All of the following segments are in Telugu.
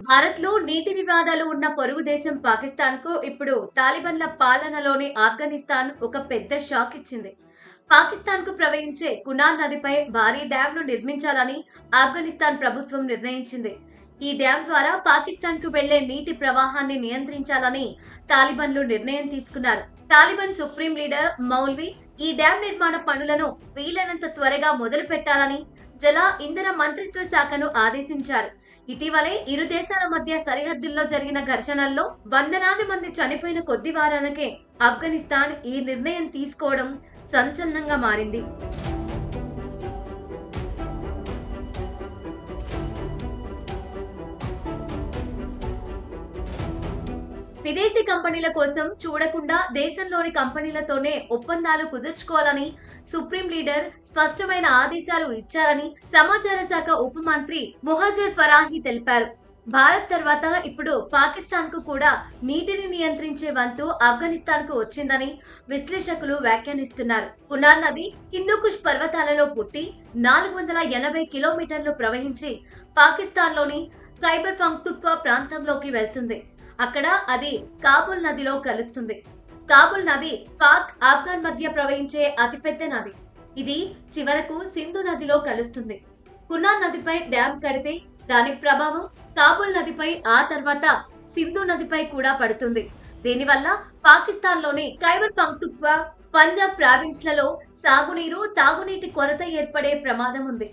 భారత్‌లో నీటి వివాదాలు ఉన్న పొరుగు దేశం పాకిస్తాన్‌కు ఇప్పుడు తాలిబాన్ల పాలనలోని ఆఫ్ఘనిస్తాన్ ఒక పెద్ద షాక్ ఇచ్చింది. పాకిస్తాన్‌కు ప్రవహించే కునార్ నదిపై భారీ డ్యాంను నిర్మించాలని ఆఫ్ఘనిస్తాన్ ప్రభుత్వం నిర్ణయించింది. ఈ డ్యాం ద్వారా పాకిస్తాన్‌కు వెళ్లే నీటి ప్రవాహాన్ని నియంత్రించాలని తాలిబాన్లు నిర్ణయం తీసుకున్నారు. తాలిబాన్ సుప్రీం లీడర్ మౌల్వీ ఈ డ్యాం నిర్మాణ పనులను వీలైనంత త్వరగా మొదలు పెట్టాలని జల ఇంధన మంత్రిత్వ శాఖను ఆదేశించారు. ఇటీవలే ఇరు దేశాల మధ్య సరిహద్దుల్లో జరిగిన ఘర్షణల్లో వందలాది మంది చనిపోయిన కొద్ది వారాలకే ఆఫ్ఘనిస్తాన్ ఈ నిర్ణయం తీసుకోవడం సంచలనంగా మారింది. విదేశీ కంపెనీల కోసం చూడకుండా దేశంలోని కంపెనీలతోనే ఒప్పందాలు కుదుర్చుకోవాలని సుప్రీం లీడర్ స్పష్టమైన ఆదేశాలు ఇచ్చారని సమాచార శాఖ ఉప మంత్రి ముహజ్జర్ ఫరాహి తెలిపారు. భారత్ తర్వాత ఇప్పుడు పాకిస్తాన్ కు కూడా నీటిని నియంత్రించే వంతు ఆఫ్ఘనిస్తాన్ కు వచ్చిందని విశ్లేషకులు వ్యాఖ్యానిస్తున్నారు. కునార్ నది హిందూకుష్ పర్వతాలలో పుట్టి 480 కిలోమీటర్లు ప్రవహించి పాకిస్తాన్లోని ఖైబర్ పఖ్తూన్ఖ్వా ప్రాంతంలోకి వెళ్తుంది. అక్కడ అది కాబూల్ నదిలో కలుస్తుంది. కాబూల్ నది పాక్ ఆఫ్ఘన్ మధ్య ప్రవహించే అతిపెద్ద నది. ఇది చివరకు సింధు నదిలో కలుస్తుంది. కునార్ నదిపై డ్యాం కడితే దాని ప్రభావం కాబూల్ నదిపై ఆ తర్వాత సింధు నదిపై కూడా పడుతుంది. దీనివల్ల పాకిస్తాన్లోని ఖైబర్ పఖ్తూన్ఖ్వా, పంజాబ్ ప్రావిన్స్లలో సాగునీరు, తాగునీటి కొరత ఏర్పడే ప్రమాదం ఉంది.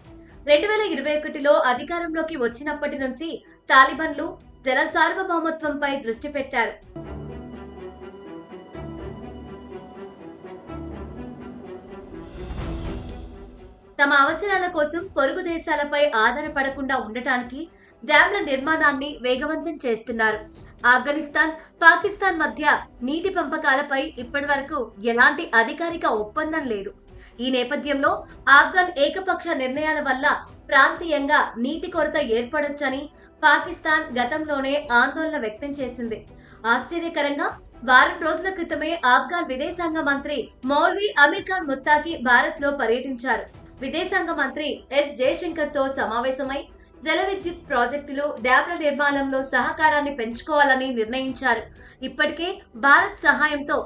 2021లో అధికారంలోకి వచ్చినప్పటి నుంచి తాలిబాన్లు జల సార్వభౌమత్వంపై దృష్టి పెట్టారు. తమ అవసరాల కోసం పొరుగు దేశాలపై ఆధారపడకుండా ఉండటానికి డ్యాంల నిర్మాణాన్ని వేగవంతం చేస్తున్నారు. ఆఫ్ఘనిస్తాన్, పాకిస్తాన్ మధ్య నీటి పంపకాలపై ఇప్పటివరకు ఎలాంటి అధికారిక ఒప్పందం లేదు. ఈ నేపథ్యంలో ఆఫ్ఘన్ ఏకపక్ష నిర్ణయాల వల్ల ప్రాంతీయంగా నీటి కొరత ఏర్పడొచ్చని పాకిస్తాన్ గతంలోనే ఆందోళన వ్యక్తం చేసింది. ఆశ్చర్యకరంగా వారం రోజుల క్రితమే ఆఫ్ఘన్ విదేశాంగ మంత్రి మౌల్వీ అమీర్ ఖాన్ ముత్తాకి భారత్ లో పర్యటించారు. విదేశాంగ మంత్రి ఎస్ జయశంకర్ తో సమావేశమై జల విద్యుత్ ప్రాజెక్టులు, డ్యాంల నిర్మాణంలో సహకారాన్ని పెంచుకోవాలని నిర్ణయించారు. ఇప్పటికే భారత్ సహాయంతో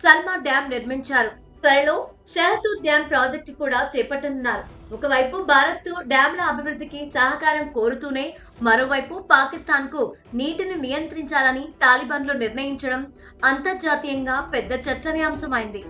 సల్మా డ్యాం నిర్మించారు. త్వరలో షహతూత్ డ్యాం ప్రాజెక్టు కూడా చేపట్టనున్నారు. ఒకవైపు భారత్ డ్యాంల అభివృద్ధికి సహకారం కోరుతూనే మరోవైపు పాకిస్తాన్ కు నీటిని నియంత్రించాలని తాలిబాన్లు నిర్ణయించడం అంతర్జాతీయంగా పెద్ద చర్చనీయాంశమైంది.